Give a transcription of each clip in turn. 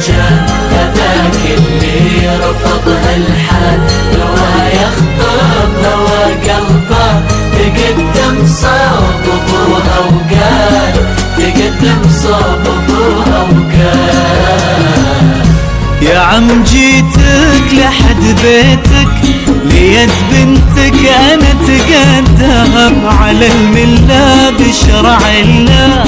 الرجال هذاك اللي رفض هالحال لو يخطب هوى قلبه تقدم صوب ابوها وقال تقدم صوب ابوها وقال يا عم جيتك لحد بيتك ليد بنتك انا تقدم على المله بشرع الله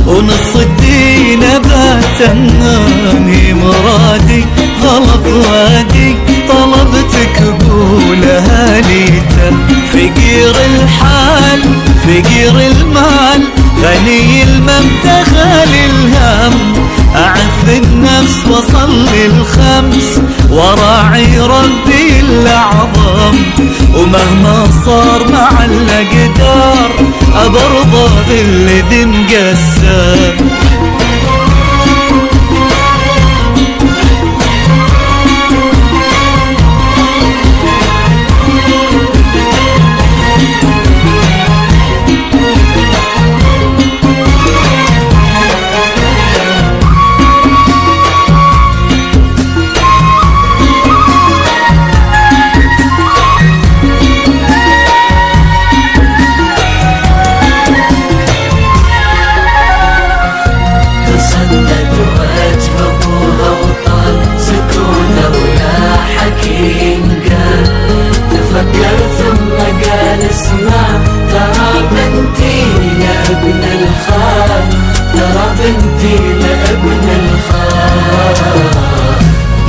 ونص الدين باتمني مرادي غلط وادي طلبتك قولها ليته فقير الحال فقير المال غني المبتغى للهم أعف النفس وصلي الخمس وراعي ربي الأعظم ومهما صار مع الأقدار أبرضى بالذي مقسم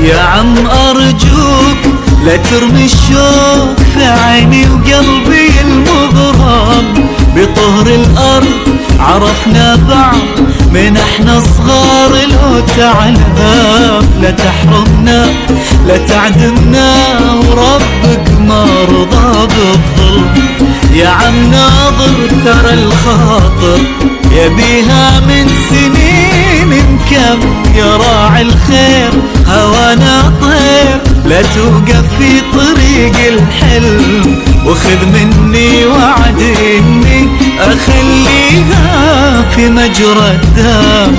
يا عم أرجوك لا ترمي الشوق في عيني وقلبي المغرم بطهر الأرض عرفنا بعض من احنا صغار لو تعلم لا تحرمنا لا تعدمنا وربك ما رضى بالظلم يا عم ناظر ترى الخاطر يبيها من سنين كم يا راعي الخير هوانا طير لا توقف في طريق الحلم وخذ مني وعد اني اخليها في مجرى الدم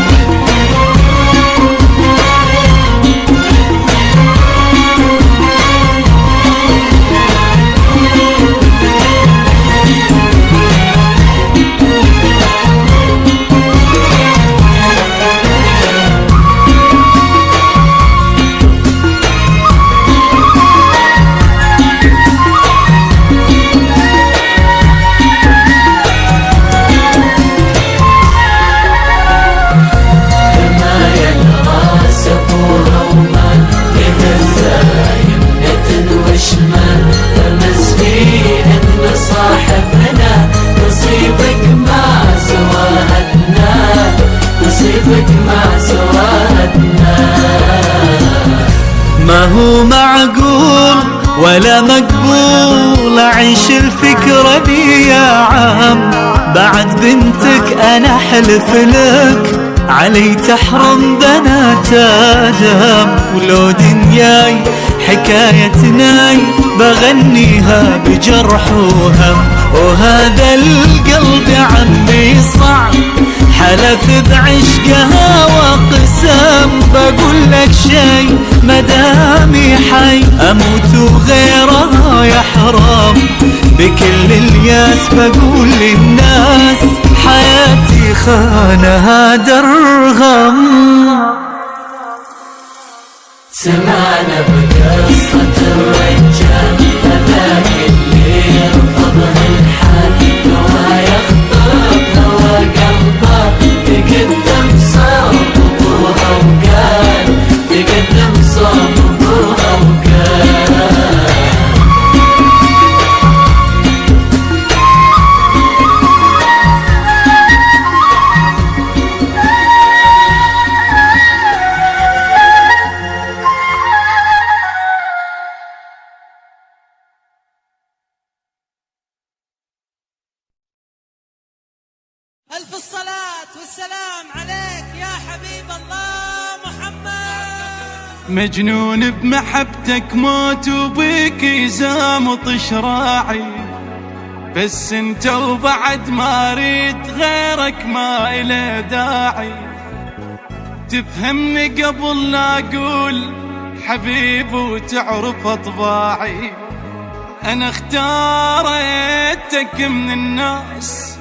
ما هو معقول ولا مقبول أعيش الفكرة دي يا عم بعد بنتك أنا حلف لك علي تحرم بنات آدم ولو دنياي حكايتناي بغنيها بجرح وهم وهذا القلب عمي صعب حلف بعشقها وقسم بقول لك شي مدامي حي اموت وغيرها يحرم بكل الياس بقول للناس حياتي خانها درغم سمعنا بقصة الرجال هذاك اللي رفض هالحال لو يخطب هوى قلبه تقدم صوب ابوها وقال تقدم صوب ابوها وقال ألف الصلاة والسلام عليك يا حبيب الله محمد مجنون بمحبتك موت وبيك يزامط شراعي بس انت وبعد ما ريد غيرك ما إله داعي تفهمني قبل لا أقول حبيب وتعرف أطباعي. أنا اختاريتك من الناس،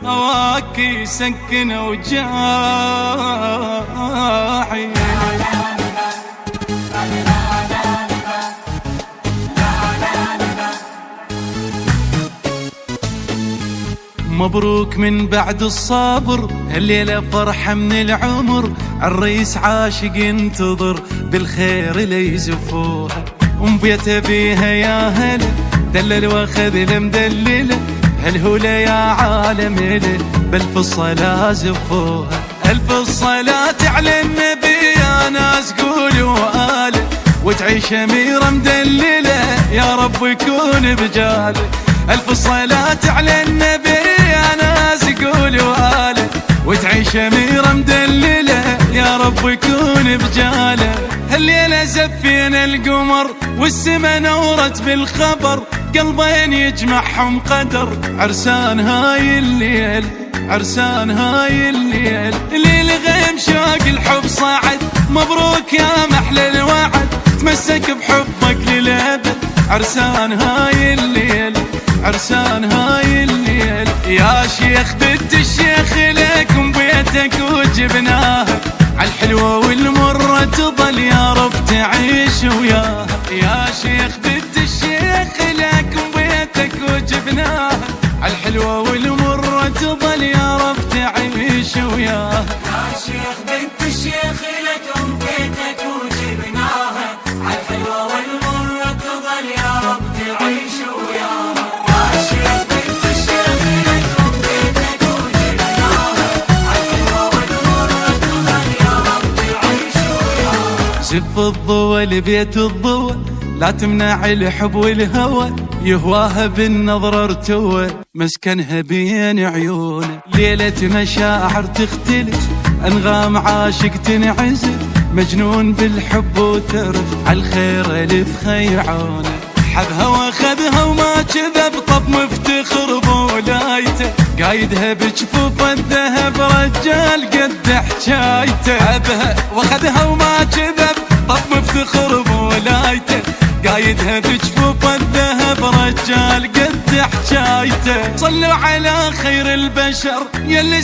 هواك يسكن أوجاعي. مبروك من بعد الصبر، الليلة فرحة من العمر، عالريس عاشق ينتظر بالخير ليزفوها. ومبيته بيها يا هلا، دلل واخذ المدلله، هالهوله يا عالم له، بالف الصلاة زفوها. الف الصلاة على النبي يا ناس قولوا آله، وتعيش أميرة مدلله يا رب يكون بجاله. الف الصلاة على النبي يا ناس قولوا آله، وتعيش أميرة مدلله يا رب يكون بجاله. هالليلة زفينا القمر والسما نورت بالخبر، قلبين يجمعهم قدر، عرسان هاي الليل، عرسان هاي الليل. ليل غيم شوق الحب صعد، مبروك يا محلى الوعد، تمسك بحبك للأبد، عرسان هاي الليل، عرسان هاي الليل. يا شيخ بنت الشيخ لكم بيتك وجبناها، عالحلوة والمرة تظل يا رب تعيش وياها. يا شيخ بنت الشيخ لكم بيتك وجبناها، عالحلوة والمرة تظل يا رب تعيش وياها. يا شيخ بنت الشيخ لكم بيتك وجبناها، عالحلوة والمرة تظل يا رب تعيش وياها. يا شيخ بنت الشيخ لكم بيتك وجبناها، عالحلوة والمرة تظل يا رب تعيش وياها. زف الضوى لبيت الضوى، لا تمنع الحب والهوى، يهواها بالنظر ارتوى، مسكنها بين عيونه. ليلة مشاعر تختلف، أنغام عاشق تنعزف، مجنون بالحب وترف، عالخير ألف خيعونه. حبها واخذها وما كذب، طب مفتخر بولايته، قايدها بجفوف الذهب، رجال قد حجايته. حبها واخذها وما كذب، طب مفتخر بولايته، قايدها بجفوف الذهب، رجال قد حجايته. صلوا على خير البشر يلي